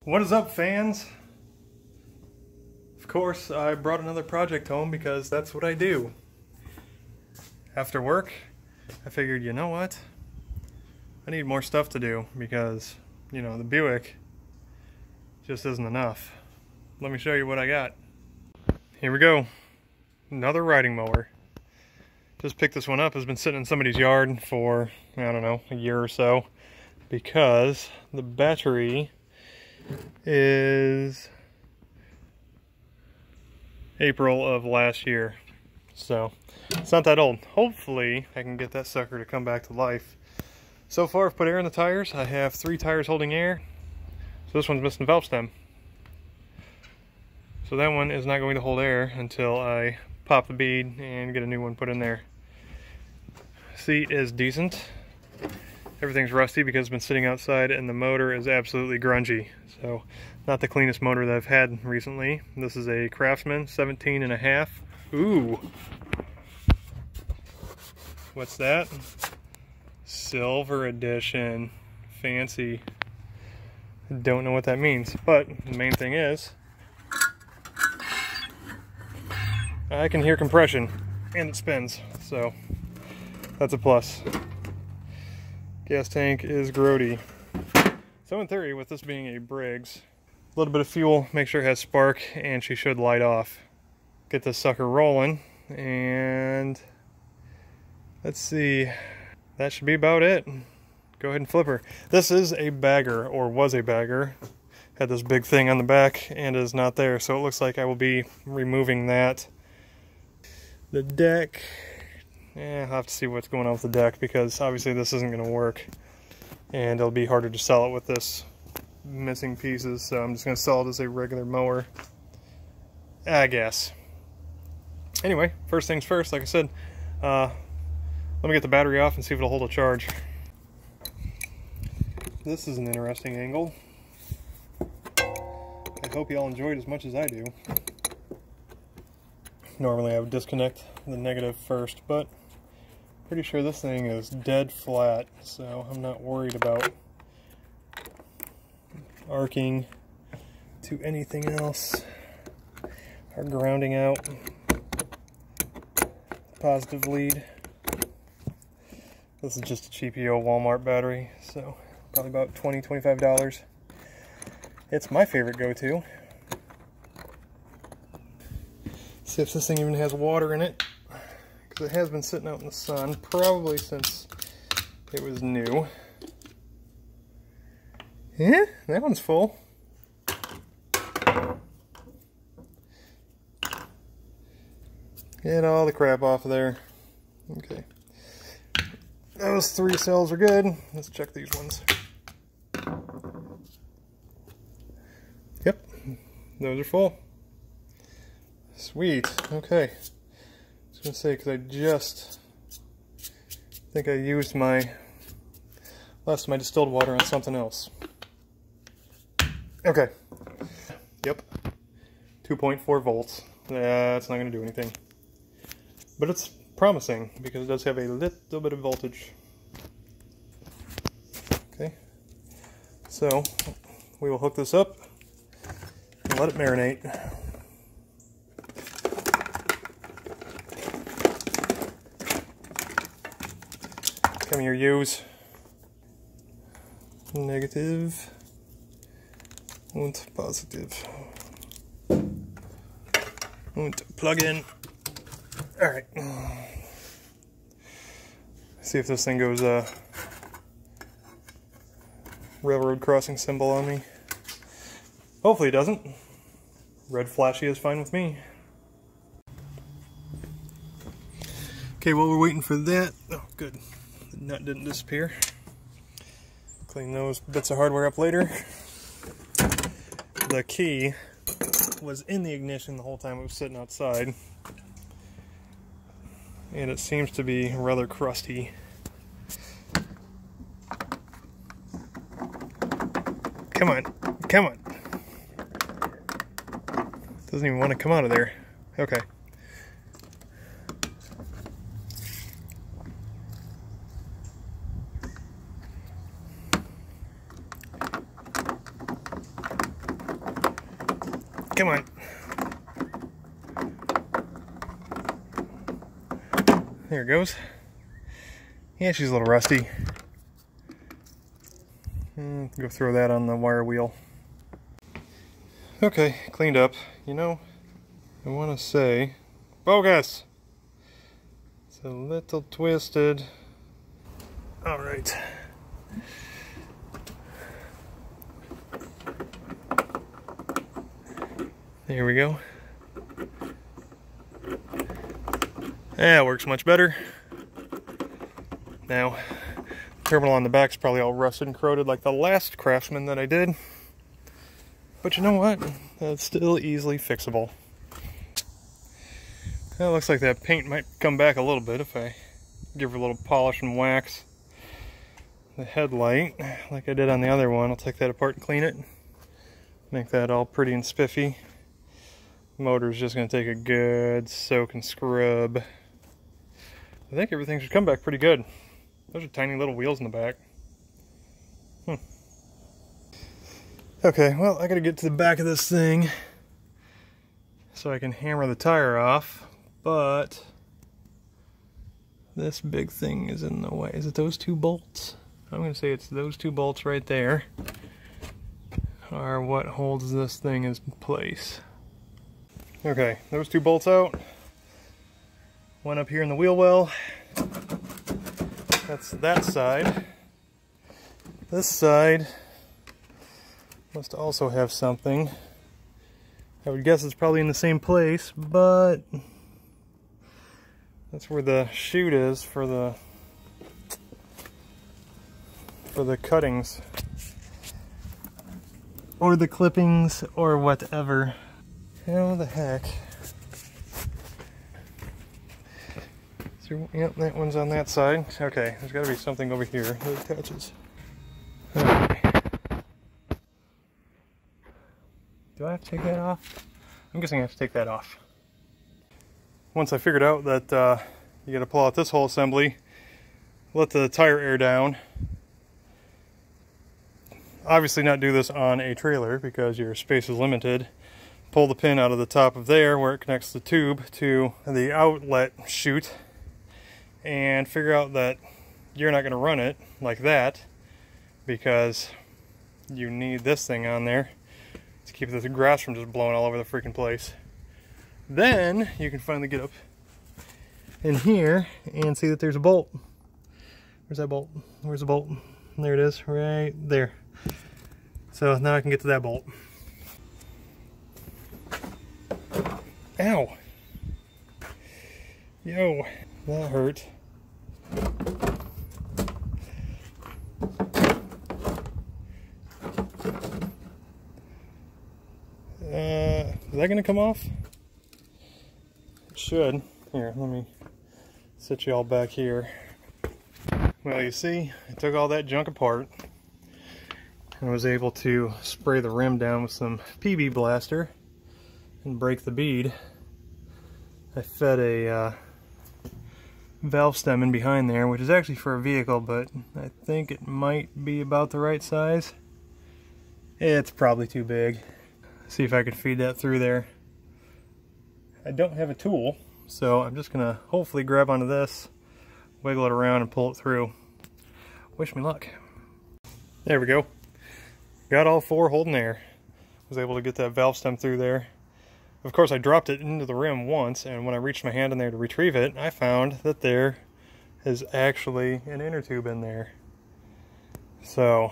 What is up, fans? Of course, I brought another project home because that's what I do. After work, I figured, you know what? I need more stuff to do because, you know, the Buick just isn't enough. Let me show you what I got. Here we go. Another riding mower. Just picked this one up. It's been sitting in somebody's yard for, I don't know, a year or so because the battery is April of last year, so it's not that old. Hopefully I can get that sucker to come back to life. So far I've put air in the tires. I have 3 tires holding air, so this one's missing the valve stem, so that one is not going to hold air until I pop the bead and get a new one put in there. Seat is decent. Everything's rusty because it's been sitting outside, and the motor is absolutely grungy. So, not the cleanest motor that I've had recently. This is a Craftsman 17.5. Ooh! What's that? Silver edition. Fancy. Don't know what that means, but the main thing is I can hear compression, and it spins, so that's a plus. Gas tank is grody. So in theory, with this being a Briggs, a little bit of fuel, make sure it has spark, and she should light off. Get this sucker rolling, and let's see, that should be about it. Go ahead and flip her. This is a bagger, or was a bagger. Had this big thing on the back and is not there, so it looks like I will be removing that. The deck, I'll have to see what's going on with the deck, because obviously this isn't going to work, and it'll be harder to sell it with this missing pieces, so I'm just going to sell it as a regular mower, I guess. Anyway, first things first, like I said, let me get the battery off and see if it'll hold a charge. This is an interesting angle. I hope y'all enjoyed as much as I do. Normally I would disconnect the negative first, but pretty sure this thing is dead flat, so I'm not worried about arcing to anything else or grounding out positive lead. This is just a cheapio Walmart battery, so probably about $20–25. It's my favorite go-to. See if this thing even has water in it, because it has been sitting out in the sun probably since it was new. Yeah, that one's full. Get all the crap off of there. Okay. Those 3 cells are good. Let's check these ones. Yep, those are full. Sweet. Okay. I was going to say, because I just think I used my last of my distilled water on something else. Okay. Yep. 2.4 volts. That's not going to do anything. But it's promising because it does have a little bit of voltage. Okay. So, we will hook this up and let it marinate. Come here, use. Negative and positive. And plug in. Alright. See if this thing goes railroad crossing symbol on me. Hopefully it doesn't. Red flashy is fine with me. Okay, while we're waiting for that, oh good, the nut didn't disappear. Clean those bits of hardware up later. The key was in the ignition the whole time it was sitting outside, and it seems to be rather crusty. Come on, come on. Doesn't even want to come out of there. Okay. Come on. There it goes. Yeah, she's a little rusty. Go throw that on the wire wheel. Okay, cleaned up. You know, I want to say, bogus! It's a little twisted. Alright. There we go. That works much better. Now, the terminal on the back is probably all rusted and corroded like the last Craftsman that I did. But you know what? That's still easily fixable. It looks like that paint might come back a little bit if I give her a little polish and wax. The headlight, like I did on the other one, I'll take that apart and clean it. Make that all pretty and spiffy. Motor's just going to take a good soak and scrub. I think everything should come back pretty good. Those are tiny little wheels in the back. Okay, well, I got to get to the back of this thing so I can hammer the tire off, but this big thing is in the way. Is it those two bolts? I'm going to say it's those two bolts right there are what holds this thing in place. Okay, those two bolts out. One up here in the wheel well. That's that side. This side must also have something. I would guess it's probably in the same place, but that's where the chute is for the cuttings or the clippings or whatever. How the heck? So, yep, that one's on that side. Okay, there's got to be something over here that attaches. Okay. Do I have to take that off? I'm guessing I have to take that off. Once I figured out that you got to pull out this whole assembly, let the tire air down. Obviously not do this on a trailer because your space is limited. Pull the pin out of the top of there where it connects the tube to the outlet chute and figure out that you're not going to run it like that because you need this thing on there to keep the grass from just blowing all over the freaking place. Then you can finally get up in here and see that there's a bolt. Where's that bolt? Where's the bolt? There it is, right there. So now I can get to that bolt. Ow! Yo, that hurt. Is that gonna come off? It should. Here, let me sit you all back here. Well, you see, I took all that junk apart and was able to spray the rim down with some PB Blaster and break the bead. I fed a valve stem in behind there, which is actually for a vehicle, but I think it might be about the right size. It's probably too big. See if I could feed that through there. I don't have a tool, so I'm just gonna hopefully grab onto this, wiggle it around and pull it through. Wish me luck. There we go. Got all four holding there. Was able to get that valve stem through there. Of course, I dropped it into the rim once, and when I reached my hand in there to retrieve it, I found that there is actually an inner tube in there. So,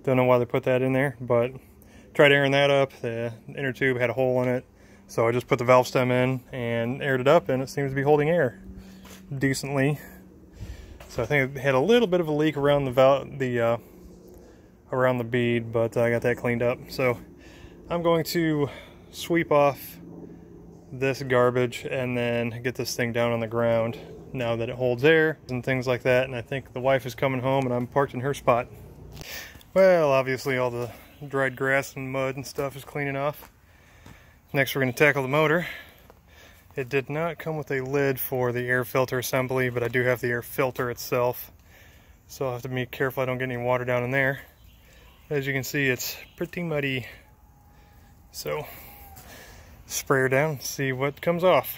don't know why they put that in there, but tried airing that up. The inner tube had a hole in it, so I just put the valve stem in and aired it up, and it seems to be holding air decently. So I think it had a little bit of a leak around the around the bead, but I got that cleaned up. So I'm going to sweep off this garbage and then get this thing down on the ground now that it holds air and things like that. And I think the wife is coming home and I'm parked in her spot. Well, obviously all the dried grass and mud and stuff is cleaning off. Next we're going to tackle the motor. It did not come with a lid for the air filter assembly, but I do have the air filter itself, so I'll have to be careful I don't get any water down in there. As you can see, it's pretty muddy, so spray her down, see what comes off.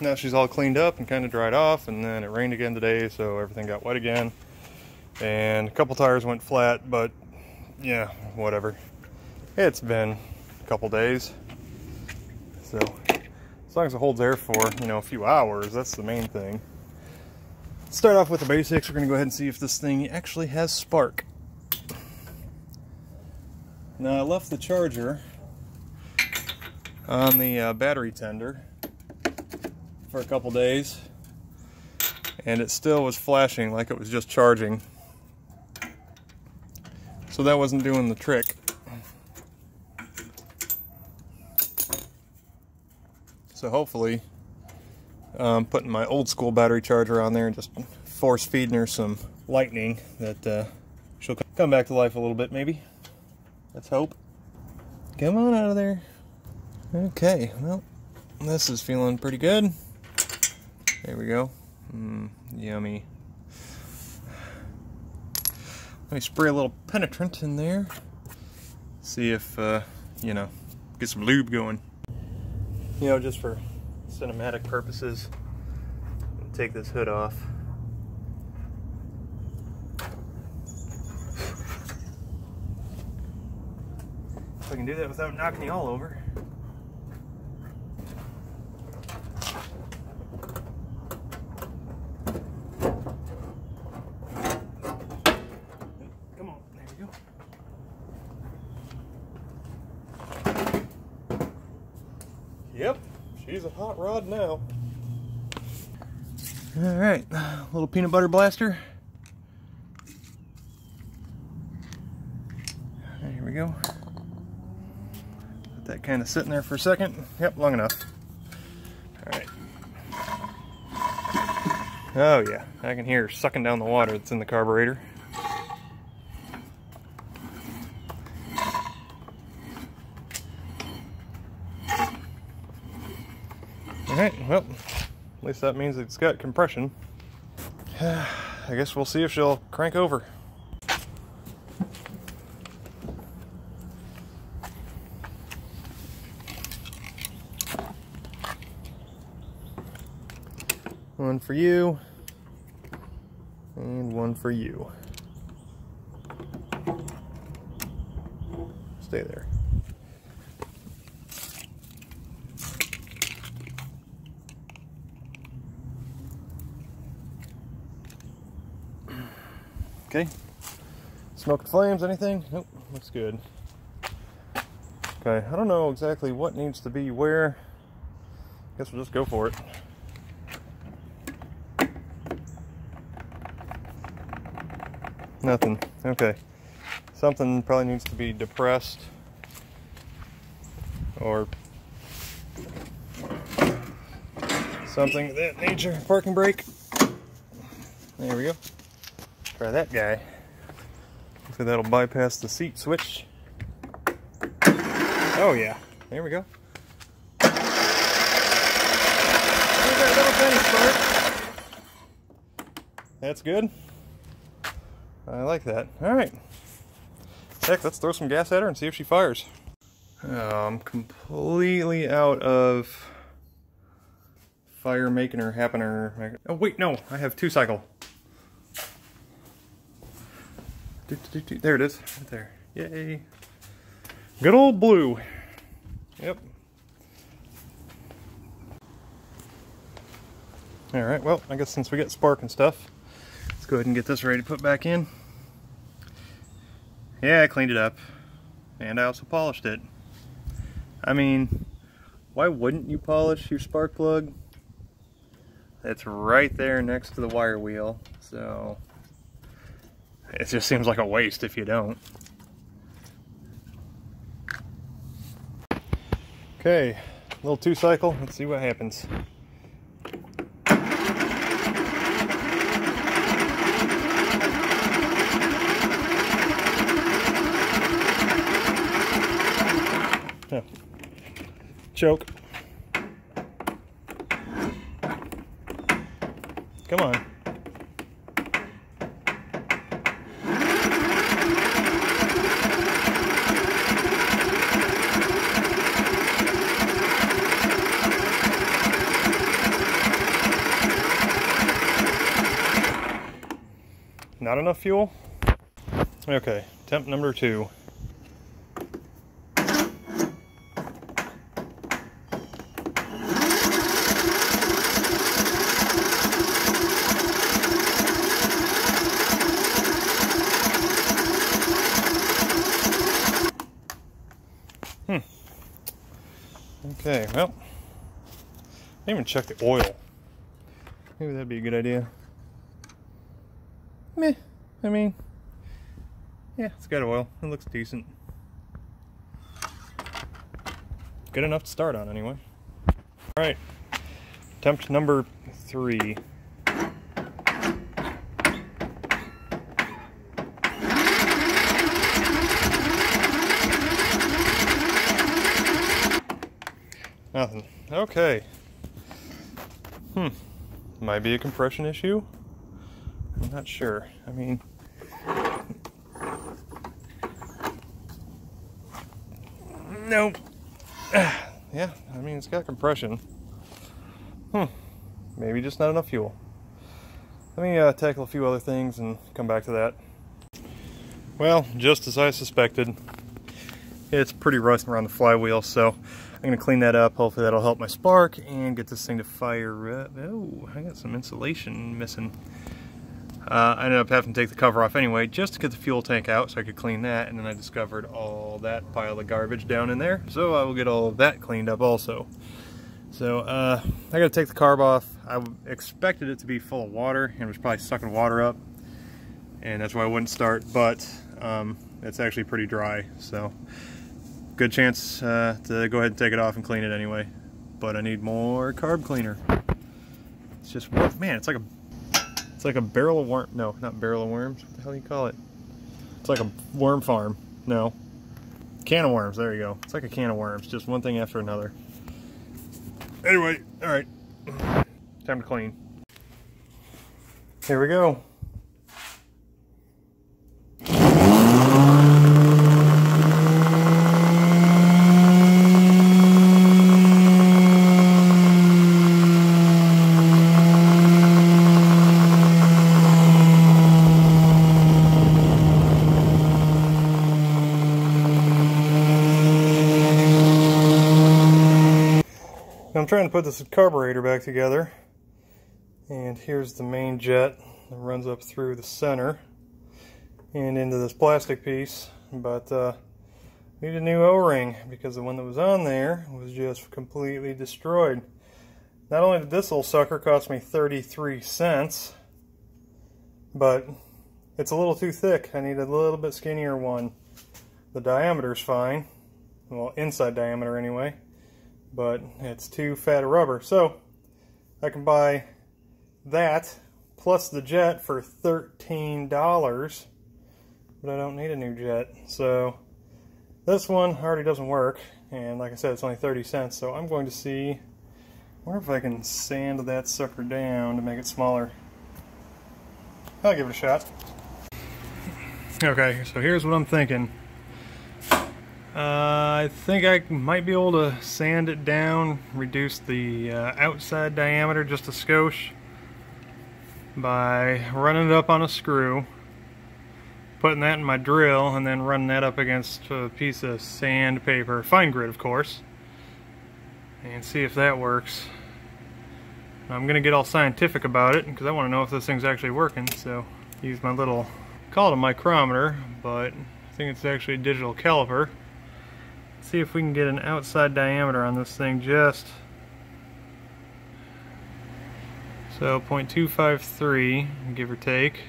Now she's all cleaned up and kind of dried off, and then it rained again today, so everything got wet again. And a couple tires went flat, but yeah, whatever. It's been a couple days. So as long as it holds air for, you know, a few hours, that's the main thing. Let's start off with the basics. We're gonna go ahead and see if this thing actually has spark. Now I left the charger on the battery tender for a couple days, and it still was flashing like it was just charging. So that wasn't doing the trick. So hopefully, putting my old school battery charger on there and just force feeding her some lightning, that she'll come back to life a little bit maybe. Let's hope. Come on out of there. Okay, well, this is feeling pretty good. There we go. Yummy. Let me spray a little penetrant in there. See if, you know, get some lube going. You know, just for cinematic purposes, take this hood off. If I can do that without knocking you all over. Come on, there you go. Yep, she's a hot rod now. All right, little peanut butter blaster. There we go. Let that kind of sitting there for a second. Yep, long enough. All right. Oh yeah, I can hear her sucking down the water that's in the carburetor. Alright, well, at least that means it's got compression. I guess we'll see if she'll crank over. One for you, and one for you. Stay there. Okay, smoke flames, anything? Nope, looks good. Okay, I don't know exactly what needs to be where. Guess we'll just go for it. Nothing, okay. Something probably needs to be depressed or something of that nature. Parking brake. There we go. Try that guy. Hopefully that'll bypass the seat switch. Oh yeah, there we go. There's that little tiny spark. That's good. I like that. Alright. Heck, let's throw some gas at her and see if she fires. I'm completely out of fire making her happen or... Oh wait, no, I have 2-cycle. There it is, right there. Yay. Good old blue. Yep. Alright, well, I guess since we got spark and stuff, let's go ahead and get this ready to put back in. Yeah, I cleaned it up. And I also polished it. I mean, why wouldn't you polish your spark plug? It's right there next to the wire wheel, so... it just seems like a waste if you don't. Okay, little 2-cycle. Let's see what happens. Oh. Choke. Come on. not enough fuel? Okay, temp number 2. Okay, well, I didn't even check the oil. Maybe that'd be a good idea. Meh, I mean, yeah, it's got oil. It looks decent. Good enough to start on, anyway. Alright, attempt number 3. Nothing. Okay. Might be a compression issue. I'm not sure. I mean, nope. Yeah, I mean, it's got compression. Maybe just not enough fuel. Let me tackle a few other things and come back to that. Well, just as I suspected, it's pretty rusty around the flywheel, so I'm going to clean that up. Hopefully that'll help my spark and get this thing to fire up. Oh, I got some insulation missing. I ended up having to take the cover off anyway, just to get the fuel tank out so I could clean that, and then I discovered all that pile of garbage down in there, so I will get all of that cleaned up also. So, I gotta take the carb off. I expected it to be full of water, and it was probably sucking water up, and that's why I wouldn't start, but it's actually pretty dry, so good chance to go ahead and take it off and clean it anyway. But I need more carb cleaner. It's just, man, it's like a barrel of worm. No, not barrel of worms. What the hell do you call it? It's like a worm farm. No, can of worms. There you go. It's like a can of worms. Just one thing after another. Anyway, all right. Time to clean. Here we go. I'm trying to put this carburetor back together, and here's the main jet that runs up through the center and into this plastic piece, but need a new O-ring because the one that was on there was just completely destroyed. Not only did this little sucker cost me 33 cents, but it's a little too thick. I need a little bit skinnier one. The diameter's fine, well, inside diameter anyway, but it's too fat a rubber. So I can buy that plus the jet for $13, but I don't need a new jet. So this one already doesn't work, and like I said, it's only 30 cents. So I'm going to see, I wonder if I can sand that sucker down to make it smaller. I'll give it a shot. Okay, so here's what I'm thinking. I think I might be able to sand it down, reduce the outside diameter just a skosh by running it up on a screw, putting that in my drill, and then running that up against a piece of sandpaper, fine grit of course, and see if that works. I'm going to get all scientific about it because I want to know if this thing's actually working, so use my little, call it a micrometer, but I think it's actually a digital caliper. See if we can get an outside diameter on this thing, just so 0.253, give or take.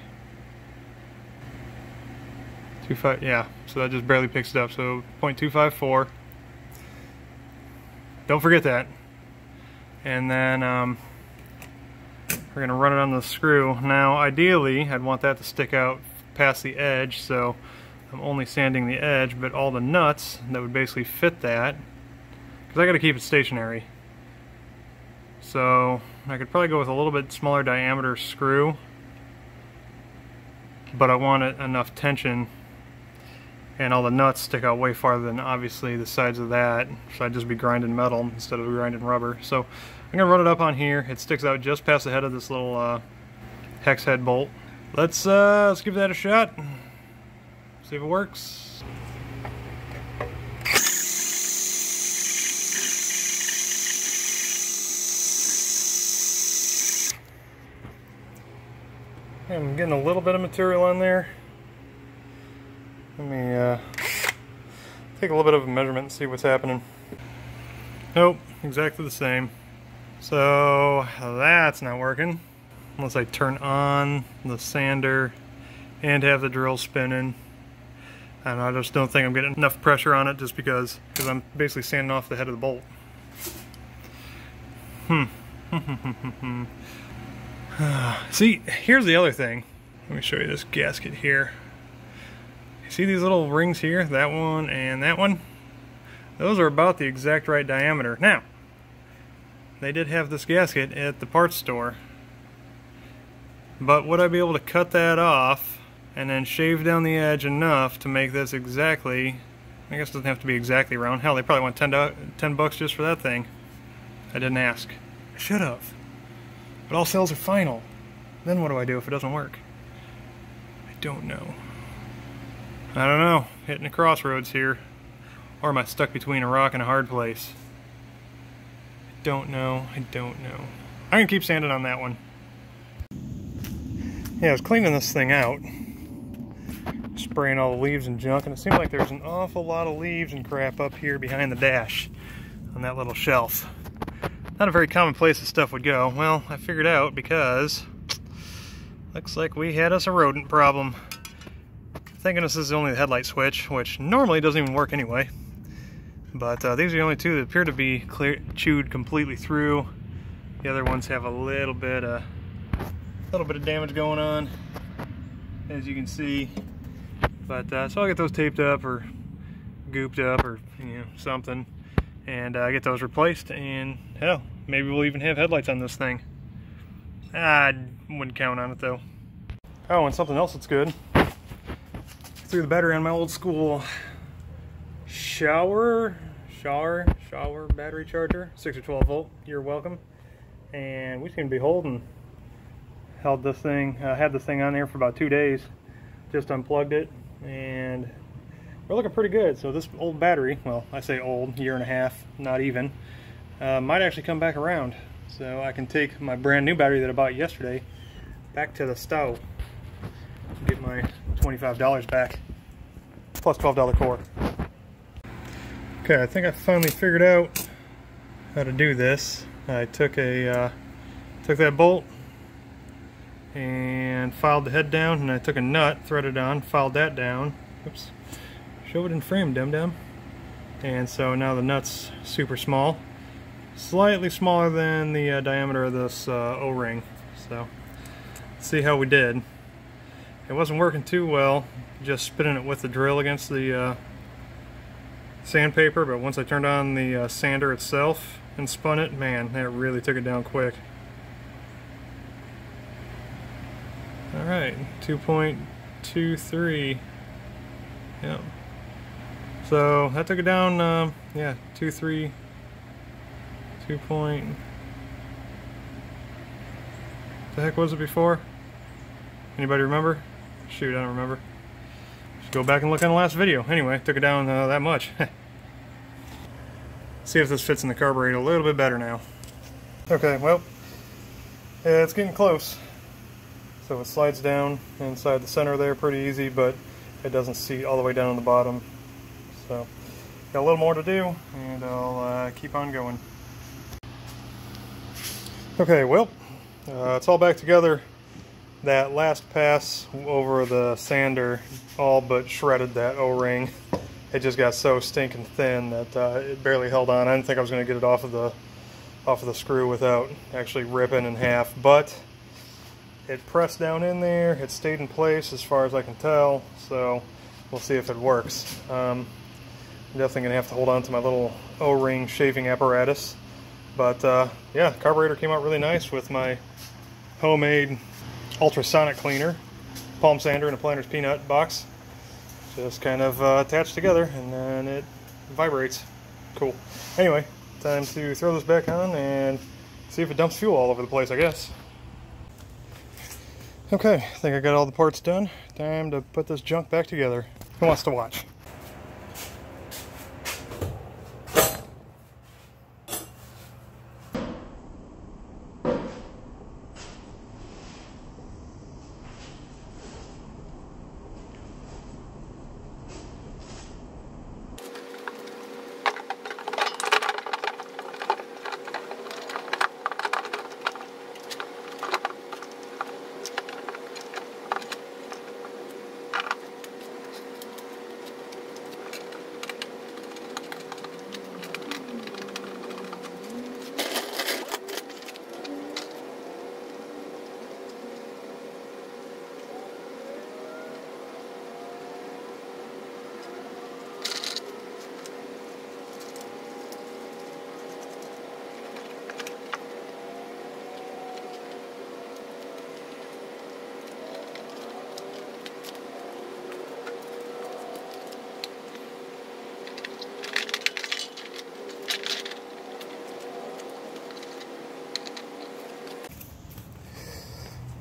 25, yeah, so that just barely picks it up, so 0.254. Don't forget that. And then we're going to run it on the screw. Now ideally I'd want that to stick out past the edge, so I'm only sanding the edge, but all the nuts that would basically fit that, because I got to keep it stationary. So I could probably go with a little bit smaller diameter screw, but I want it enough tension, and all the nuts stick out way farther than obviously the sides of that, so I'd just be grinding metal instead of grinding rubber. So I'm going to run it up on here. It sticks out just past the head of this little hex head bolt, Let's give that a shot. See if it works. I'm getting a little bit of material on there. Let me take a little bit of a measurement and see what's happening. Nope, exactly the same. So that's not working unless I turn on the sander and have the drill spinning. And I just don't think I'm getting enough pressure on it just because I'm basically sanding off the head of the bolt. See, here's the other thing. Let me show you this gasket here. You see these little rings here? That one and that one? Those are about the exact right diameter. Now, they did have this gasket at the parts store. But would I be able to cut that off and then shave down the edge enough to make this exactly, I guess it doesn't have to be exactly round. Hell, they probably want $10 bucks just for that thing. I didn't ask. I should have. But all sales are final. Then what do I do if it doesn't work? I don't know. I don't know. Hitting a crossroads here. Or am I stuck between a rock and a hard place? I don't know. I don't know. I'm going to keep sanding on that one. Yeah, I was cleaning this thing out. Spraying all the leaves and junk, and it seemed like there's an awful lot of leaves and crap up here behind the dash on that little shelf. Not a very common place that stuff would go. Well, I figured out because looks like we had us a rodent problem. Thank goodness this is only the headlight switch, which normally doesn't even work anyway. But these are the only two that appear to be chewed completely through. The other ones have a little bit of damage going on, as you can see. But so I'll get those taped up or gooped up or something. And get those replaced, and hell, maybe we'll even have headlights on this thing. I wouldn't count on it though. Oh, and something else that's good. Threw the battery on my old school shower battery charger, 6 or 12 volt. You're welcome. And we seem to be had this thing on there for about 2 days. Just unplugged it, and we're looking pretty good. So this old battery, well, I say old, year and a half, not even, might actually come back around. So I can take my brand new battery that I bought yesterday back to the stove, get my $25 back, plus $12 core. Okay, I think I finally figured out how to do this. I took that bolt and filed the head down, and I took a nut, threaded on, filed that down. Oops. Show it in frame, dum-dum. And so now the nut's super small, slightly smaller than the diameter of this O-ring. So let's see how we did. It wasn't working too well, just spinning it with the drill against the sandpaper, but once I turned on the sander itself and spun it, man, that really took it down quick. Alright, 2.23. Yep. So that took it down, yeah, 2 point. The heck was it before? Anybody remember? Shoot, I don't remember. Just go back and look on the last video. Anyway, took it down that much. See if this fits in the carburetor a little bit better now. Okay, well, yeah, it's getting close. So it slides down inside the center there pretty easy, but it doesn't seat all the way down on the bottom. So, got a little more to do, and I'll keep on going. Okay, well, it's all back together. That last pass over the sander all but shredded that O-ring. It just got so stinking thin that it barely held on. I didn't think I was going to get it off of the screw without actually ripping in half, but it pressed down in there. It stayed in place as far as I can tell, so we'll see if it works. I'm definitely going to have to hold on to my little O-ring shaving apparatus. But yeah, the carburetor came out really nice with my homemade ultrasonic cleaner, palm sander, and a Planter's Peanut box. Just kind of attached together, and then it vibrates. Cool. Anyway, time to throw this back on and see if it dumps fuel all over the place, I guess. Okay, I think I got all the parts done. Time to put this junk back together. Who wants to watch?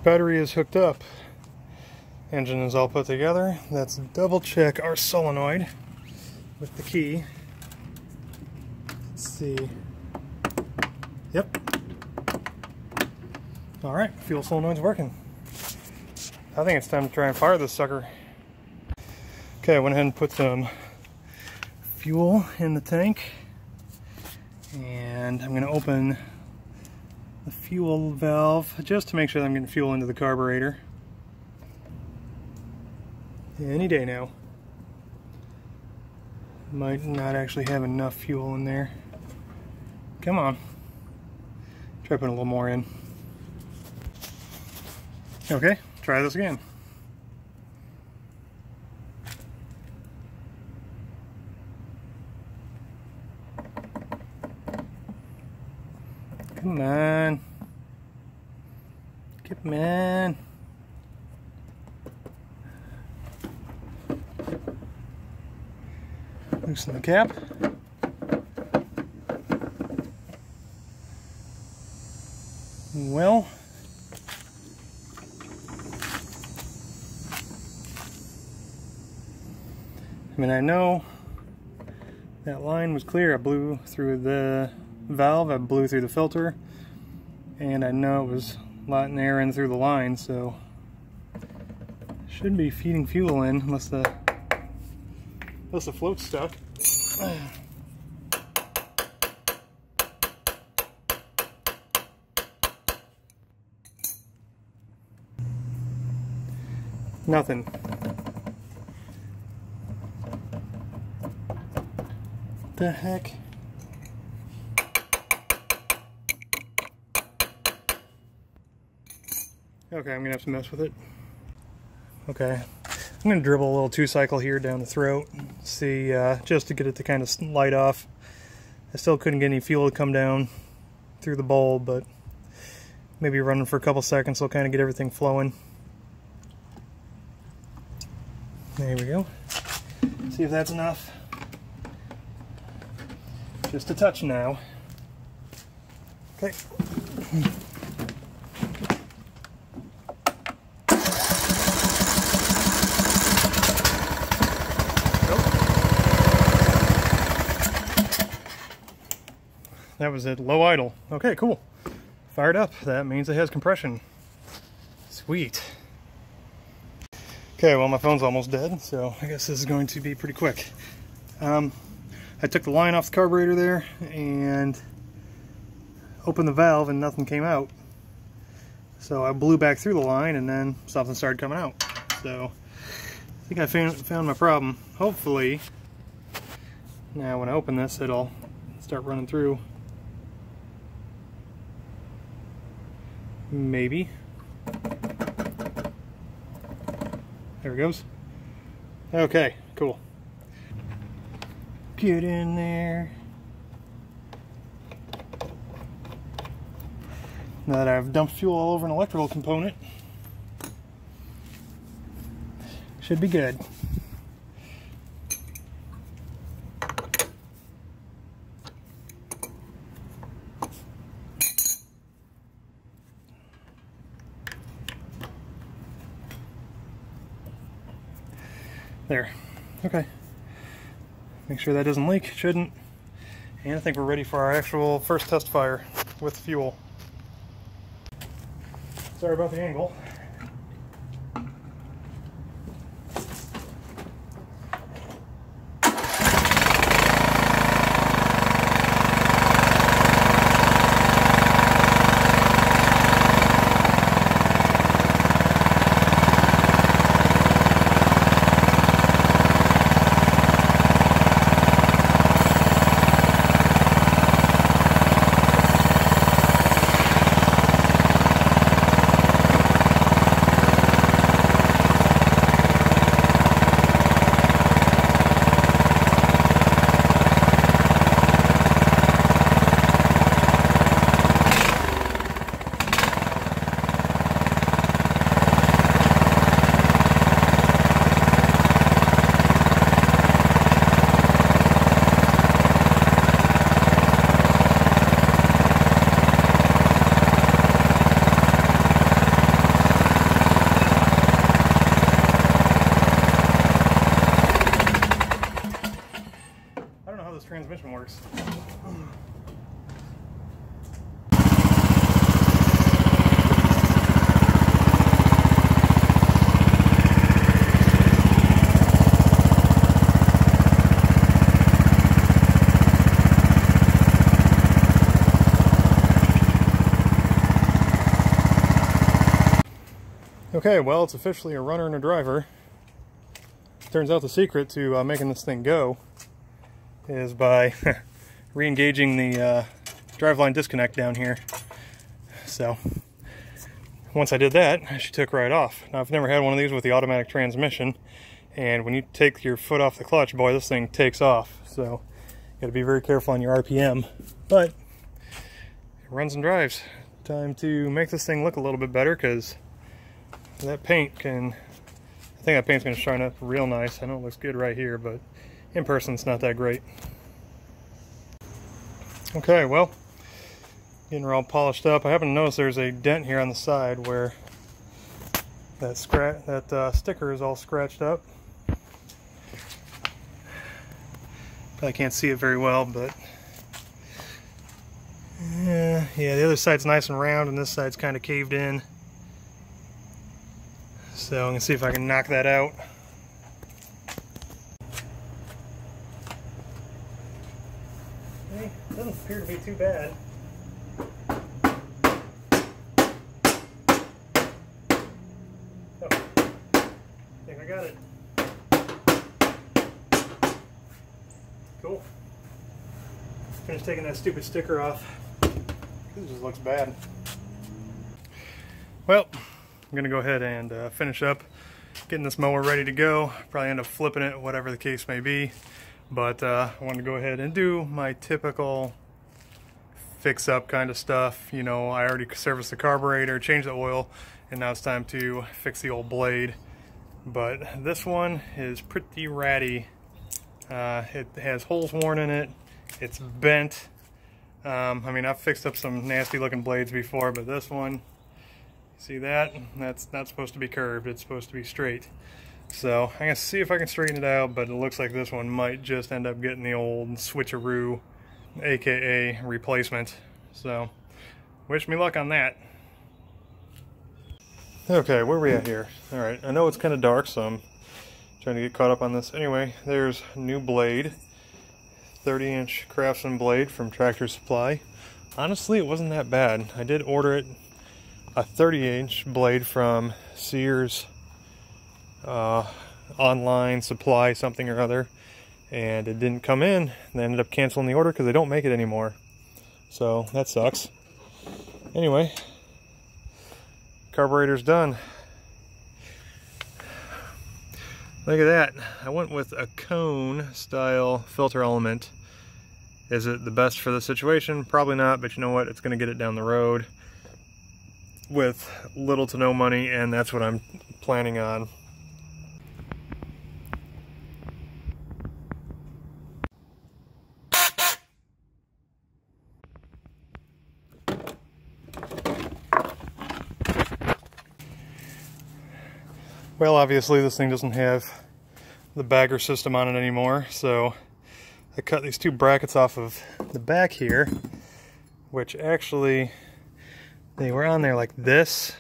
Battery is hooked up. Engine is all put together. Let's double check our solenoid with the key. Let's see. Yep. Alright, fuel solenoid's working. I think it's time to try and fire this sucker. Okay, I went ahead and put some fuel in the tank. And I'm going to open the fuel valve just to make sure that I'm getting fuel into the carburetor. Any day now. Might not actually have enough fuel in there. Come on. Try putting a little more in. Okay, try this again. Come on. Come on. Loosen the cap. Well, I mean, I know that line was clear. I blew through the valve, I blew through the filter, and I know it was letting air in through the line, so should be feeding fuel in unless the float's stuck. Nothing. The heck? Okay, I'm gonna have to mess with it. Okay, I'm gonna dribble a little 2-cycle here down the throat, see, just to get it to kind of light off. I still couldn't get any fuel to come down through the bowl, but maybe running for a couple seconds will kind of get everything flowing. There we go. See if that's enough. Just a touch now. Okay. That was at low idle. Okay, cool. Fired up. That means it has compression. Sweet. Okay, well, my phone's almost dead, so I guess this is going to be pretty quick. I took the line off the carburetor there and opened the valve and nothing came out. So I blew back through the line and then something started coming out. So I think I found my problem. Hopefully, now when I open this, it'll start running through. Maybe. There it goes. Okay, cool. Get in there. Now that I've dumped fuel all over an electrical component, should be good. There. Okay. Make sure that doesn't leak. It shouldn't. And I think we're ready for our actual first test fire with fuel. Sorry about the angle. Transmission works. Okay, well, it's officially a runner and a driver. Turns out the secret to making this thing go is by re-engaging the driveline disconnect down here. So once I did that, she took right off. Now, I've never had one of these with the automatic transmission, and when you take your foot off the clutch, boy, this thing takes off. So you got to be very careful on your RPM, but it runs and drives. Time to make this thing look a little bit better, because that paint can, I think that paint's going to shine up real nice. I know it looks good right here, but in person, it's not that great. Okay, well, getting her all polished up. I happen to notice there's a dent here on the side where that sticker is all scratched up. Probably can't see it very well, but yeah, the other side's nice and round, and this side's kind of caved in. So I'm gonna see if I can knock that out. Doesn't appear to be too bad. Oh, I think I got it. Cool. Finished taking that stupid sticker off. This just looks bad. Well, I'm gonna go ahead and finish up getting this mower ready to go. Probably end up flipping it, whatever the case may be. But I want to go ahead and do my typical fix-up kind of stuff. You know, I already serviced the carburetor, changed the oil, and now it's time to fix the old blade. But this one is pretty ratty. It has holes worn in it. It's bent. I mean, I've fixed up some nasty-looking blades before, but this one, see that? That's not supposed to be curved. It's supposed to be straight. So I'm going to see if I can straighten it out, but it looks like this one might just end up getting the old switcheroo, aka replacement. So wish me luck on that. Okay, where are we at here? Alright, I know it's kind of dark, so I'm trying to get caught up on this. Anyway, there's a new blade. 30-inch Craftsman blade from Tractor Supply. Honestly, it wasn't that bad. I did order it, a 30-inch blade from Sears online supply something or other, and it didn't come in. They ended up canceling the order because they don't make it anymore, so that sucks. Anyway, carburetor's done. Look at that. I went with a cone style filter element. Is it the best for the situation? Probably not, but you know what, it's going to get it down the road with little to no money, and that's what I'm planning on. Well, obviously this thing doesn't have the bagger system on it anymore, so I cut these two brackets off of the back here, which actually they were on there like this.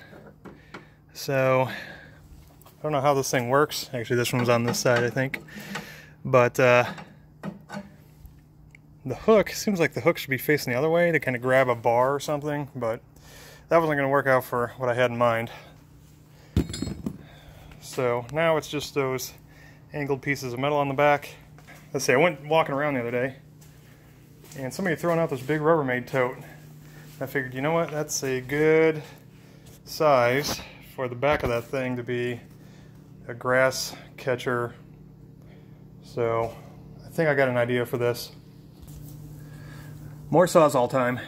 So I don't know how this thing works. Actually, this one was on this side, I think. But the hook, seems like the hook should be facing the other way to kind of grab a bar or something, but that wasn't going to work out for what I had in mind. So now it's just those angled pieces of metal on the back. Let's see, I went walking around the other day and somebody had thrown out this big Rubbermaid tote. I figured, you know what, that's a good size for the back of that thing to be a grass catcher. So I think I got an idea for this. More Sawzall time.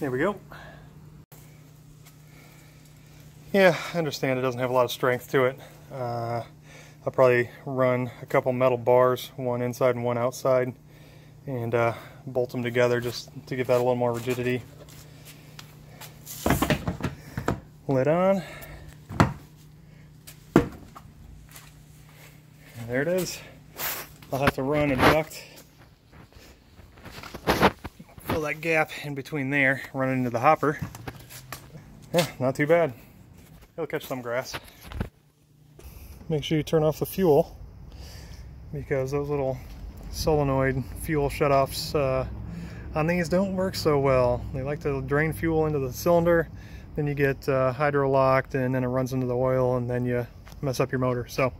There we go. Yeah, I understand it doesn't have a lot of strength to it. I'll probably run a couple metal bars, one inside and one outside, and bolt them together just to give that a little more rigidity. Lid on. And there it is. I'll have to run a duct. Fill that gap in between there, run it into the hopper. Yeah, not too bad. It'll catch some grass. Make sure you turn off the fuel, because those little solenoid fuel shutoffs on these don't work so well. They like to drain fuel into the cylinder, then you get hydro locked, and then it runs into the oil, and then you mess up your motor. So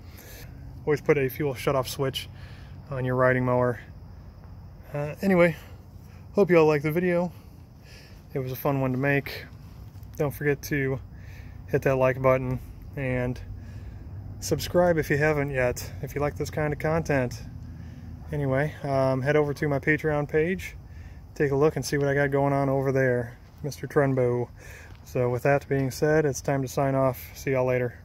always put a fuel shutoff switch on your riding mower. Anyway, hope you all liked the video. It was a fun one to make. Don't forget to hit that like button and subscribe if you haven't yet, if you like this kind of content. Anyway, head over to my Patreon page, take a look and see what I got going on over there, Mr. Trenbo. So with that being said, it's time to sign off. See y'all later.